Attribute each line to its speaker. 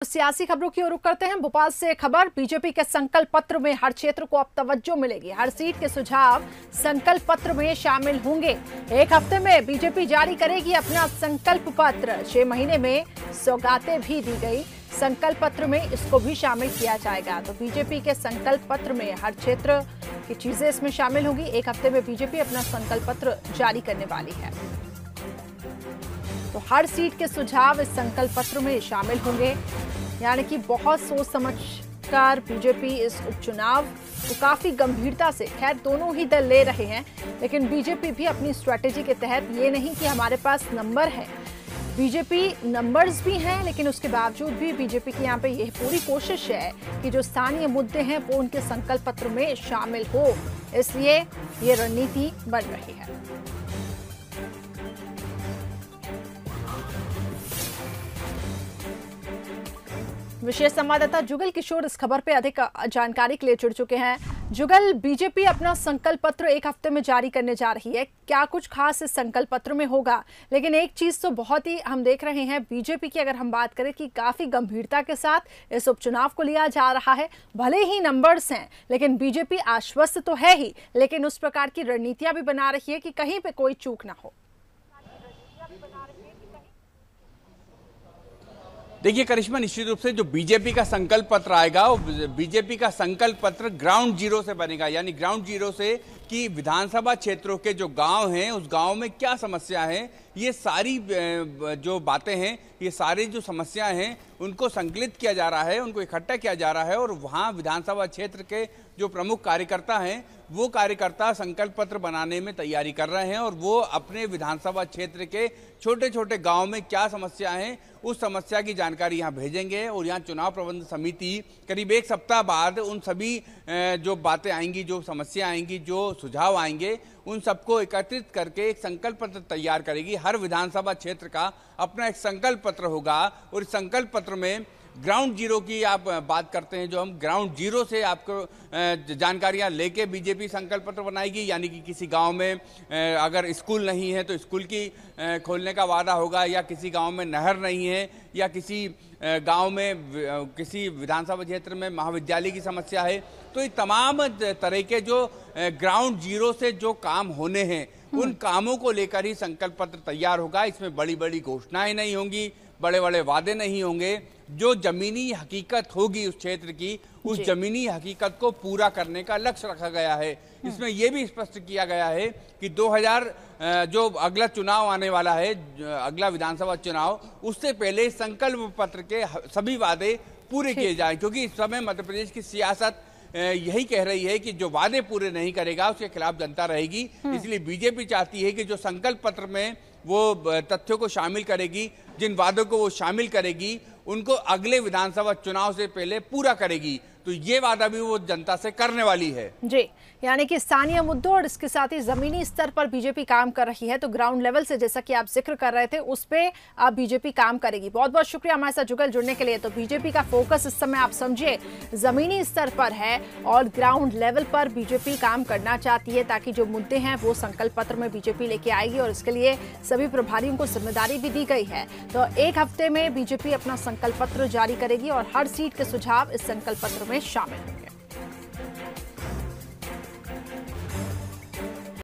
Speaker 1: सियासी खबरों की ओर रुख करते हैं। भोपाल से खबर, बीजेपी के संकल्प पत्र में हर क्षेत्र को अब तवज्जो मिलेगी। हर सीट के सुझाव संकल्प पत्र में शामिल होंगे। एक हफ्ते में बीजेपी जारी करेगी अपना संकल्प पत्र। 6 महीने में सौगातें भी दी गई। संकल्प पत्र में इसको भी शामिल किया जाएगा। तो बीजेपी के संकल्प पत्र में हर क्षेत्र की चीजें इसमें शामिल होंगी। एक हफ्ते में बीजेपी अपना संकल्प पत्र जारी करने वाली है। तो हर सीट के सुझाव इस संकल्प पत्र में शामिल होंगे। यानी कि बहुत सोच समझकर बीजेपी इस उपचुनाव को काफी गंभीरता से, खैर दोनों ही दल ले रहे हैं, लेकिन बीजेपी भी अपनी स्ट्रेटेजी के तहत, ये नहीं कि हमारे पास नंबर है, बीजेपी नंबर्स भी हैं, लेकिन उसके बावजूद भी बीजेपी की यहाँ पे यह पूरी कोशिश है कि जो स्थानीय मुद्दे हैं वो उनके संकल्प पत्र में शामिल हो। इसलिए ये रणनीति बन रही है। विशेष संवाददाता जुगल किशोर इस खबर पे अधिक जानकारी के लिए जुड़ चुके हैं। जुगल, बीजेपी अपना संकल्प पत्र एक हफ्ते में जारी करने जा रही है। क्या कुछ खास इस संकल्प पत्र में होगा? लेकिन एक चीज तो बहुत ही हम देख रहे हैं, बीजेपी की अगर हम बात करें कि काफी गंभीरता के साथ इस उपचुनाव को लिया जा रहा है। भले ही नंबर्स हैं, लेकिन बीजेपी आश्वस्त तो है ही, लेकिन उस प्रकार की रणनीतियां भी बना रही है कि कहीं पे कोई चूक ना हो।
Speaker 2: देखिए करिश्मा, निश्चित रूप से जो बीजेपी का संकल्प पत्र आएगा, वो बीजेपी का संकल्प पत्र ग्राउंड जीरो से बनेगा। यानी ग्राउंड जीरो से कि विधानसभा क्षेत्रों के जो गांव हैं, उस गांव में क्या समस्या है, ये सारी जो बातें हैं, ये सारी जो समस्याएं हैं, उनको संकलित किया जा रहा है, उनको इकट्ठा किया जा रहा है। और वहाँ विधानसभा क्षेत्र के जो प्रमुख कार्यकर्ता हैं, वो कार्यकर्ता संकल्प पत्र बनाने में तैयारी कर रहे हैं और वो अपने विधानसभा क्षेत्र के छोटे छोटे गांव में क्या समस्या है, उस समस्या की जानकारी यहाँ भेजेंगे। और यहाँ चुनाव प्रबंध समिति करीब 1 सप्ताह बाद उन सभी जो बातें आएंगी, जो समस्या आएंगी, जो सुझाव आएंगे, उन सबको एकत्रित करके एक संकल्प पत्र तैयार करेगी। हर विधानसभा क्षेत्र का अपना एक संकल्प पत्र होगा और इस संकल्प पत्र में ग्राउंड जीरो की आप बात करते हैं, जो हम ग्राउंड जीरो से आपको जानकारियां लेके बीजेपी संकल्प पत्र बनाएगी। यानी कि किसी गांव में अगर स्कूल नहीं है तो स्कूल की खोलने का वादा होगा, या किसी गांव में नहर नहीं है, या किसी गांव में किसी विधानसभा क्षेत्र में महाविद्यालय की समस्या है। तो ये तमाम तरह के जो ग्राउंड जीरो से जो काम होने हैं, उन कामों को लेकर ही संकल्प पत्र तैयार होगा। इसमें बड़ी बड़ी घोषणाएं नहीं होंगी, बड़े बड़े वादे नहीं होंगे। जो जमीनी हकीकत होगी उस क्षेत्र की, उस जमीनी हकीकत को पूरा करने का लक्ष्य रखा गया है। इसमें यह भी स्पष्ट किया गया है कि 2000 जो अगला चुनाव आने वाला है, अगला विधानसभा चुनाव, उससे पहले संकल्प पत्र के सभी वादे पूरे किए जाएं। क्योंकि इस समय मध्य प्रदेश की सियासत यही कह रही है कि जो वादे पूरे नहीं करेगा उसके खिलाफ जनता रहेगी। इसलिए बीजेपी चाहती है कि जो संकल्प पत्र में वो तथ्यों को शामिल करेगी, जिन वादों को वो शामिल करेगी, उनको अगले विधानसभा चुनाव से पहले पूरा करेगी। तो ये वादा भी वो जनता से करने वाली है
Speaker 1: जी। यानी कि स्थानीय मुद्दों और इसके साथ ही जमीनी स्तर पर बीजेपी काम कर रही है। तो ग्राउंड लेवल से, जैसा कि आप जिक्र कर रहे थे, उस पे अब बीजेपी काम करेगी। बहुत बहुत शुक्रिया हमारे साथ जुगल जुड़ने के लिए। तो बीजेपी का फोकस इस समय आप समझिए जमीनी स्तर पर है और ग्राउंड लेवल पर बीजेपी काम करना चाहती है, ताकि जो मुद्दे हैं वो संकल्प पत्र में बीजेपी लेके आएगी। और इसके लिए सभी प्रभारियों को जिम्मेदारी भी दी गई है। तो एक हफ्ते में बीजेपी अपना संकल्प पत्र जारी करेगी और हर सीट के सुझाव इस संकल्प पत्र में शामिल।